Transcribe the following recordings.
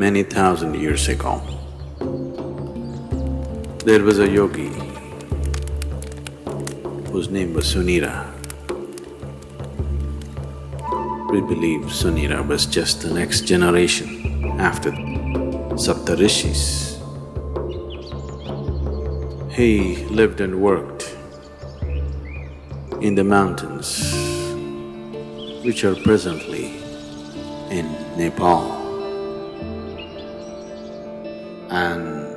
many thousand years ago, there was a yogi whose name was Sunira. We believe Sunira was just the next generation after Saptarishis. He lived and worked in the mountains which are presently in Nepal. And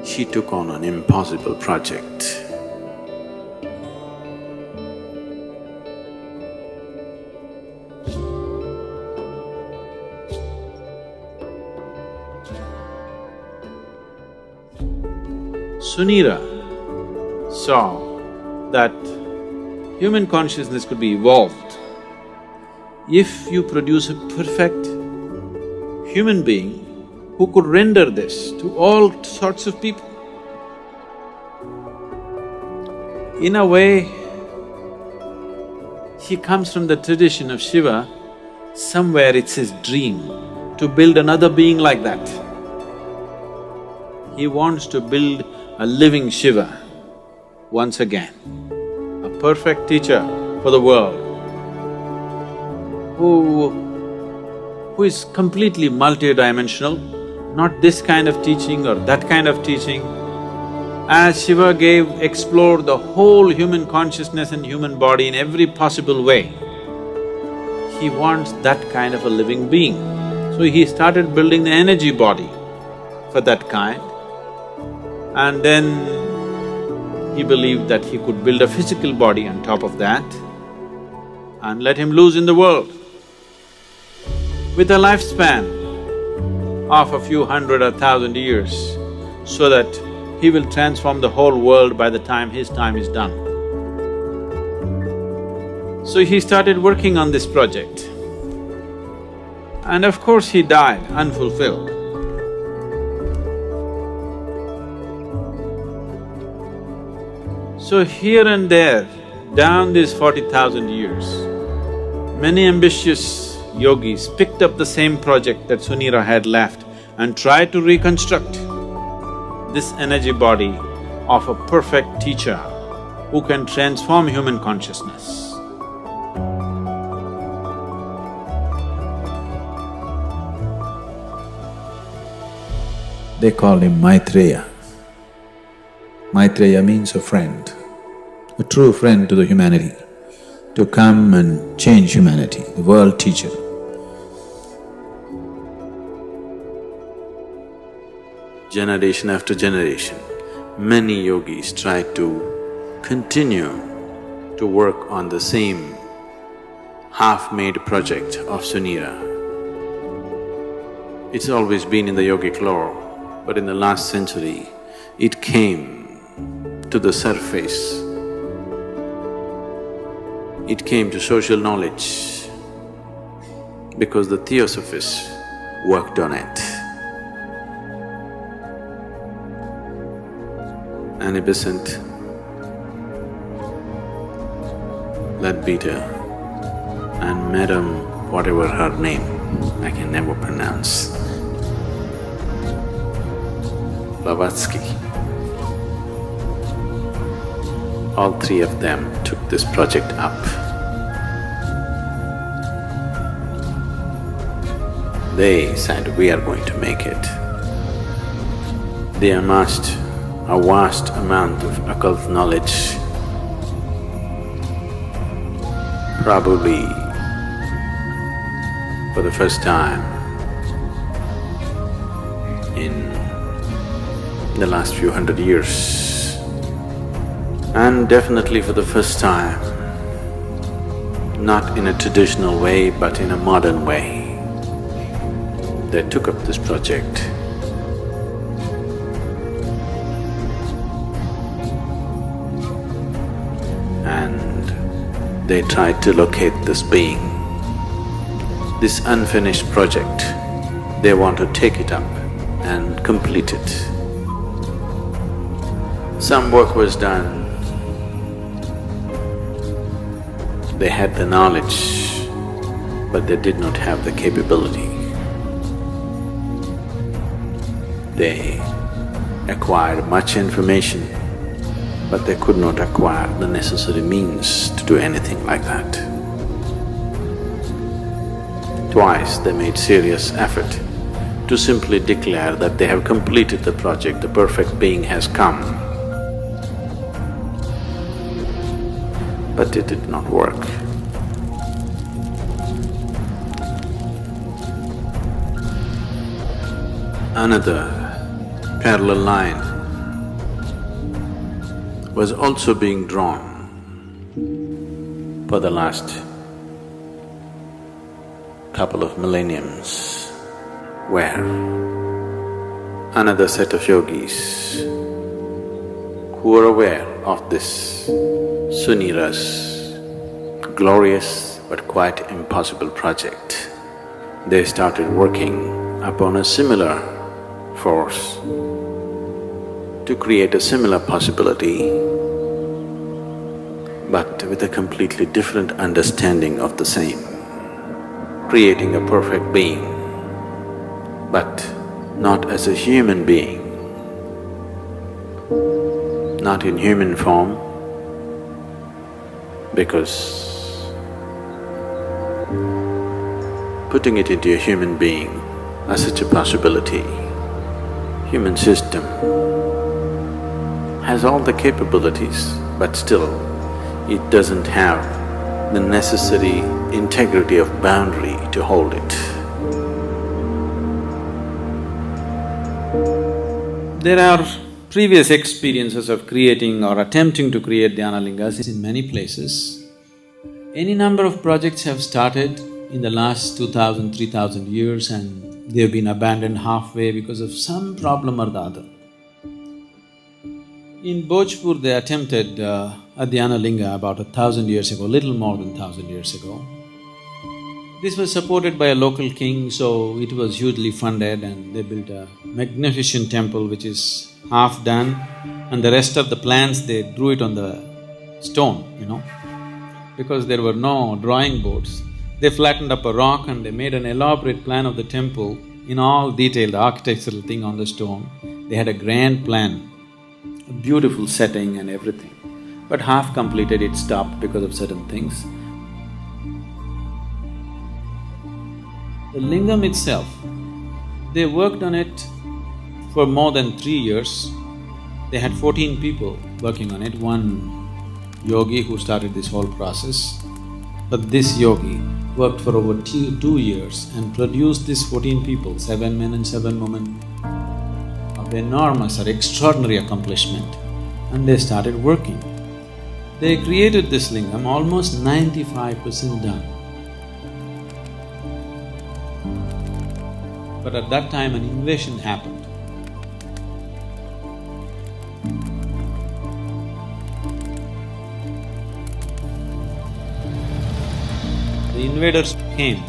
he took on an impossible project. Sunira saw that human consciousness could be evolved if you produce a perfect human being who could render this to all sorts of people. In a way, he comes from the tradition of Shiva. Somewhere it's his dream to build another being like that. He wants to build a living Shiva once again, a perfect teacher for the world who is completely multidimensional, not this kind of teaching or that kind of teaching. As Shiva explored the whole human consciousness and human body in every possible way, he wants that kind of a living being. So he started building the energy body for that kind. And then he believed that he could build a physical body on top of that and let him loose in the world. With a lifespan of a few hundred or thousand years, so that he will transform the whole world by the time his time is done. So he started working on this project. And of course he died unfulfilled. So here and there, down these 40,000 years, many ambitious yogis picked up the same project that Sunira had left and tried to reconstruct this energy body of a perfect teacher who can transform human consciousness. They called him Maitreya. Maitreya means a friend, a true friend to the humanity, to come and change humanity, the world teacher. Generation after generation, many yogis tried to continue to work on the same half-made project of Sunira. It's always been in the yogic lore, but in the last century, it came to the surface. It came to social knowledge because the Theosophists worked on it. Annie Besant, Leadbeater, and Madam whatever her name, I can never pronounce, Blavatsky. All three of them took this project up. They said, we are going to make it. They amassed a vast amount of occult knowledge, probably for the first time in the last few hundred years. And definitely for the first time, not in a traditional way but in a modern way, they took up this project. And they tried to locate this being, this unfinished project. They want to take it up and complete it. Some work was done. They had the knowledge, but they did not have the capability. They acquired much information, but they could not acquire the necessary means to do anything like that. Twice they made serious effort to simply declare that they have completed the project, the perfect being has come. But it did not work. Another parallel line was also being drawn for the last couple of millenniums, where another set of yogis who were aware of this Sunira's glorious but quite impossible project, they started working upon a similar force to create a similar possibility, but with a completely different understanding of the same, creating a perfect being, but not as a human being, not in human form, because putting it into a human being as such a possibility, human system has all the capabilities, but still it doesn't have the necessary integrity of boundary to hold it. There are previous experiences of creating or attempting to create dhyana lingas in many places. Any number of projects have started in the last 2000, 3000 years and they've been abandoned halfway because of some problem or the other. In Bhojpur, they attempted a dhyana linga about 1,000 years ago, little more than 1,000 years ago. This was supported by a local king, so it was hugely funded and they built a magnificent temple which is half done and the rest of the plans they drew it on the stone, because there were no drawing boards. They flattened up a rock and they made an elaborate plan of the temple in all detail, the architectural thing on the stone. They had a grand plan, a beautiful setting and everything. But half completed, it stopped because of certain things. The lingam itself, they worked on it for more than 3 years. They had 14 people working on it, one yogi who started this whole process. But this yogi worked for over 2 years and produced these 14 people, 7 men and 7 women, of enormous or extraordinary accomplishment, and they started working. They created this lingam almost 95% done. But at that time an invasion happened. The invaders came.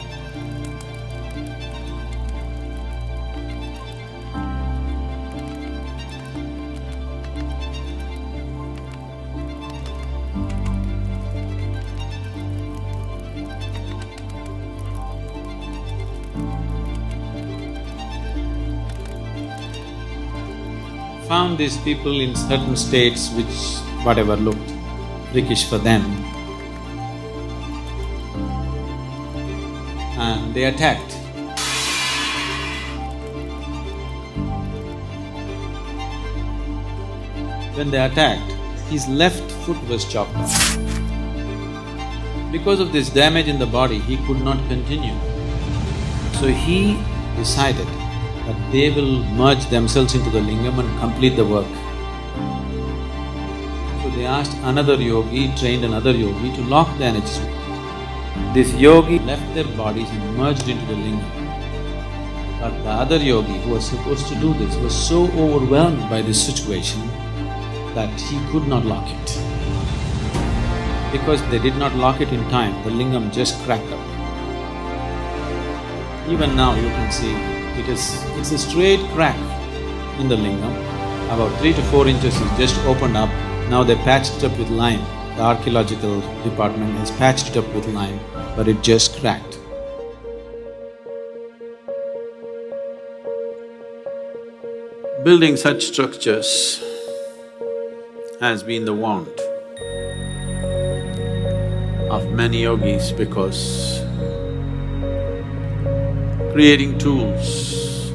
Found these people in certain states which whatever looked freakish for them, and they attacked. When they attacked, his left foot was chopped off. Because of this damage in the body, he could not continue. So he decided that they will merge themselves into the lingam and complete the work. So they asked another yogi, trained another yogi to lock the energies. This yogi left their bodies and merged into the lingam. But the other yogi who was supposed to do this was so overwhelmed by this situation that he could not lock it. Because they did not lock it in time, the lingam just cracked up. Even now you can see it's a straight crack in the lingam, about 3 to 4 inches is just opened up. Now they patched it up with lime. The archaeological department has patched it up with lime, but it just cracked. Building such structures has been the want of many yogis because creating tools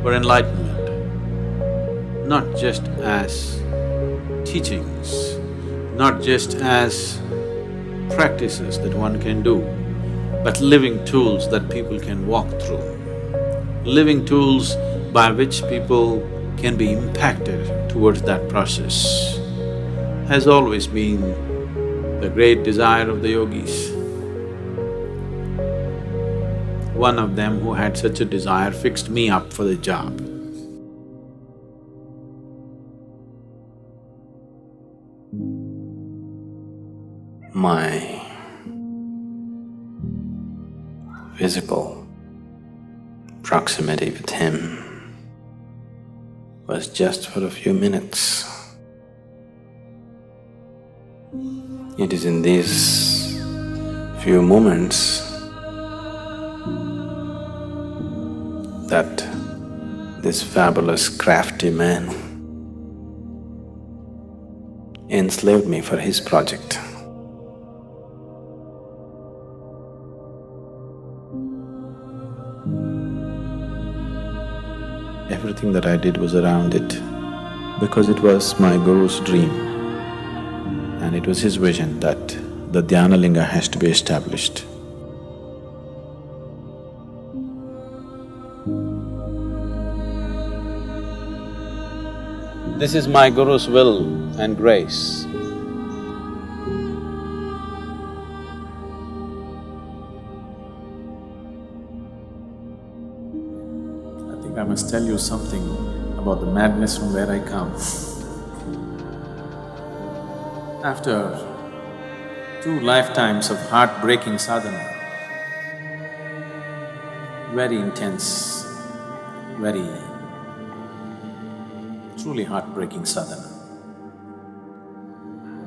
for enlightenment, not just as teachings, not just as practices that one can do, but living tools that people can walk through, living tools by which people can be impacted towards that process, has always been the great desire of the yogis. One of them who had such a desire fixed me up for the job. My physical proximity with him was just for a few minutes. It is in these few moments that this fabulous crafty man enslaved me for his project. Everything that I did was around it because it was my Guru's dream and it was his vision that the Dhyana Linga has to be established. This is my Guru's will and grace. I must tell you something about the madness from where I come. After 2 lifetimes of heartbreaking sadhana, very intense, very truly heartbreaking sadhana.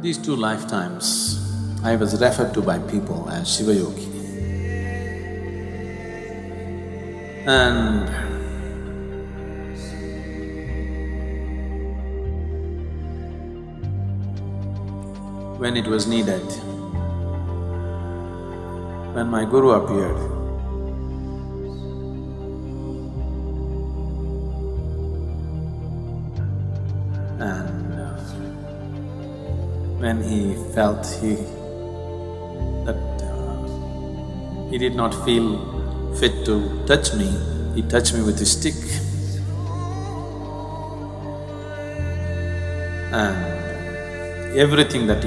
These 2 lifetimes, I was referred to by people as Shiva Yogi. And when it was needed, when my Guru appeared, and when he felt he did not feel fit to touch me, he touched me with his stick. And everything that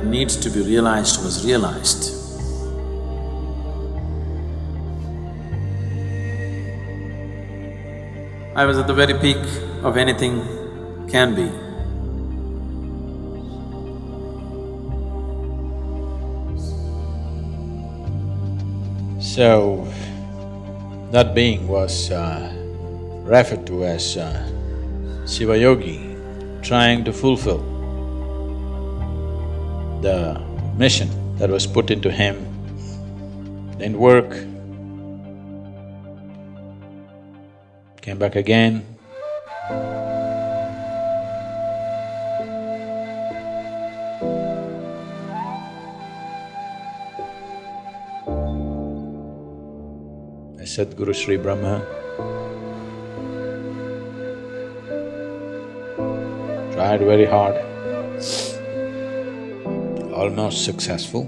needs to be realized was realized. I was at the very peak of anything can be. So, that being was referred to as Shiva Yogi, trying to fulfill the mission that was put into him. Didn't work, came back again. Sadhguru Sri Brahma tried very hard, almost successful,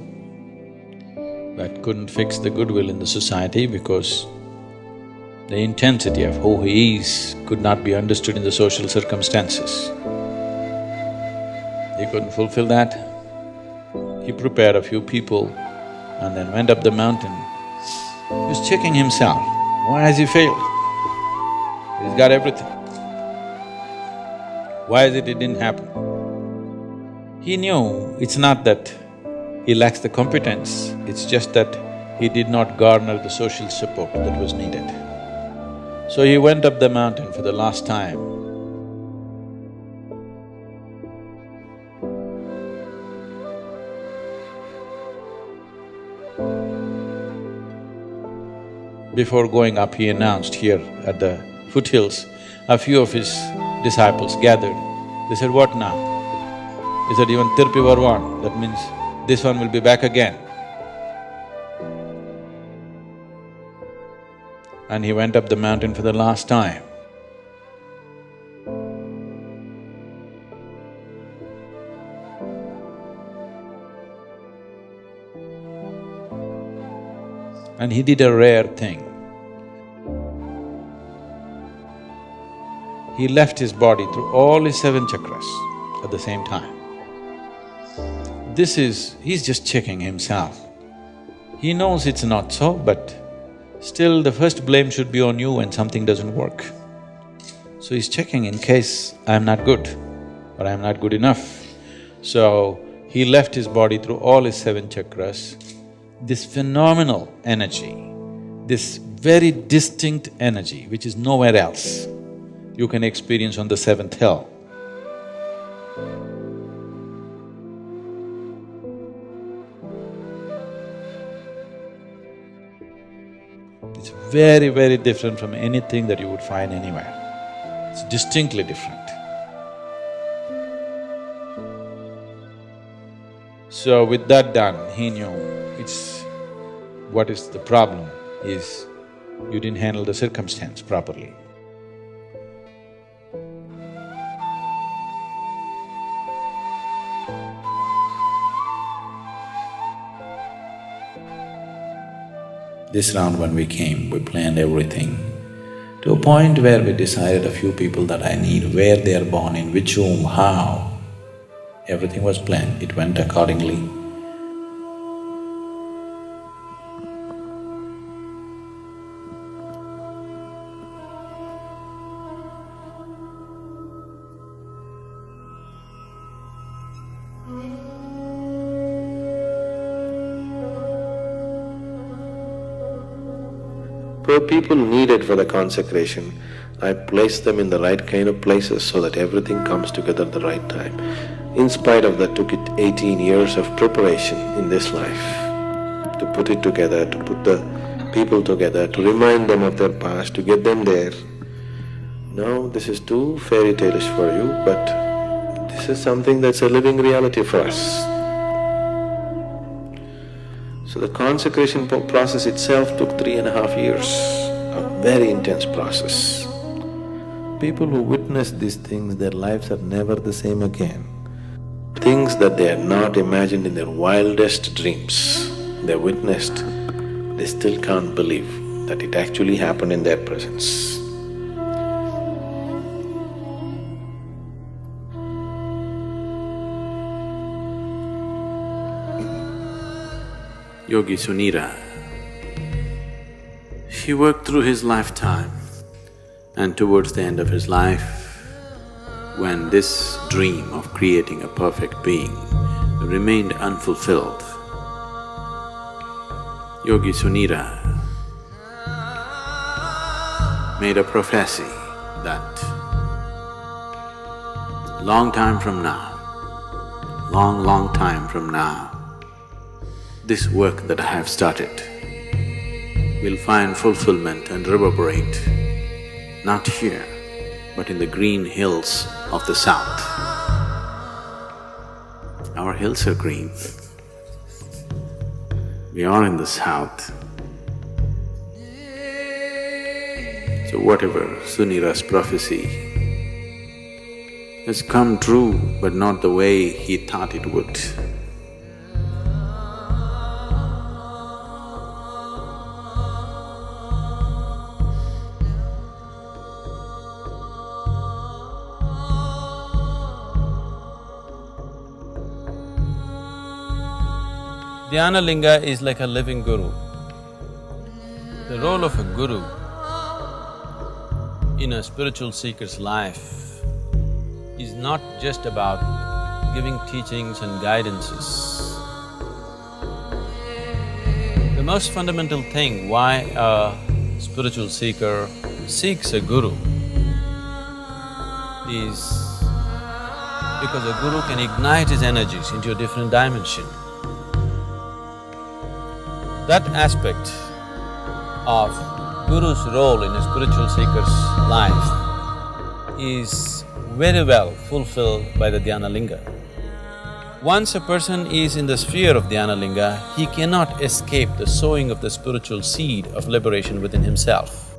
but couldn't fix the goodwill in the society because the intensity of who he is could not be understood in the social circumstances. He couldn't fulfill that. He prepared a few people and then went up the mountain. He was checking himself, why has he failed? He's got everything. Why is it didn't happen? He knew it's not that he lacks the competence, it's just that he did not garner the social support that was needed. So he went up the mountain for the last time. Before going up, he announced here at the foothills a few of his disciples gathered. They said, "What now?" He said, "Even Tirpi Varwan, that means this one will be back again." And he went up the mountain for the last time. And he did a rare thing. He left his body through all his 7 chakras at the same time. He's just checking himself. He knows it's not so, but still the first blame should be on you when something doesn't work. So he's checking in case I'm not good or I'm not good enough. So he left his body through all his 7 chakras. This phenomenal energy, this very distinct energy which is nowhere else, you can experience on the 7th hill. It's very, very different from anything that you would find anywhere. It's distinctly different. So with that done, he knew what is the problem is you didn't handle the circumstance properly. This round when we came, we planned everything to a point where we decided a few people that I need, where they are born, in which room, how. Everything was planned, it went accordingly. For people needed for the consecration, I placed them in the right kind of places so that everything comes together at the right time. In spite of that, took it 18 years of preparation in this life to put it together, to put the people together, to remind them of their past, to get them there. Now, this is too fairy tale-ish for you, but this is something that's a living reality for us. So the consecration process itself took 3.5 years, a very intense process. People who witness these things, their lives are never the same again. Things that they had not imagined in their wildest dreams, they witnessed, they still can't believe that it actually happened in their presence. Yogi Sunira, he worked through his lifetime, and towards the end of his life, when this dream of creating a perfect being remained unfulfilled, Yogi Sunira made a prophecy that long time from now, long time from now, this work that I have started will find fulfillment and reverberate, not here, but in the green hills of the south. Our hills are green. We are in the south. So whatever Sunira's prophecy has come true, but not the way he thought it would. Dhyanalinga is like a living guru. The role of a guru in a spiritual seeker's life is not just about giving teachings and guidances. The most fundamental thing why a spiritual seeker seeks a guru is because a guru can ignite his energies into a different dimension. That aspect of Guru's role in a spiritual seeker's life is very well fulfilled by the dhyana linga. Once a person is in the sphere of dhyana linga, he cannot escape the sowing of the spiritual seed of liberation within himself.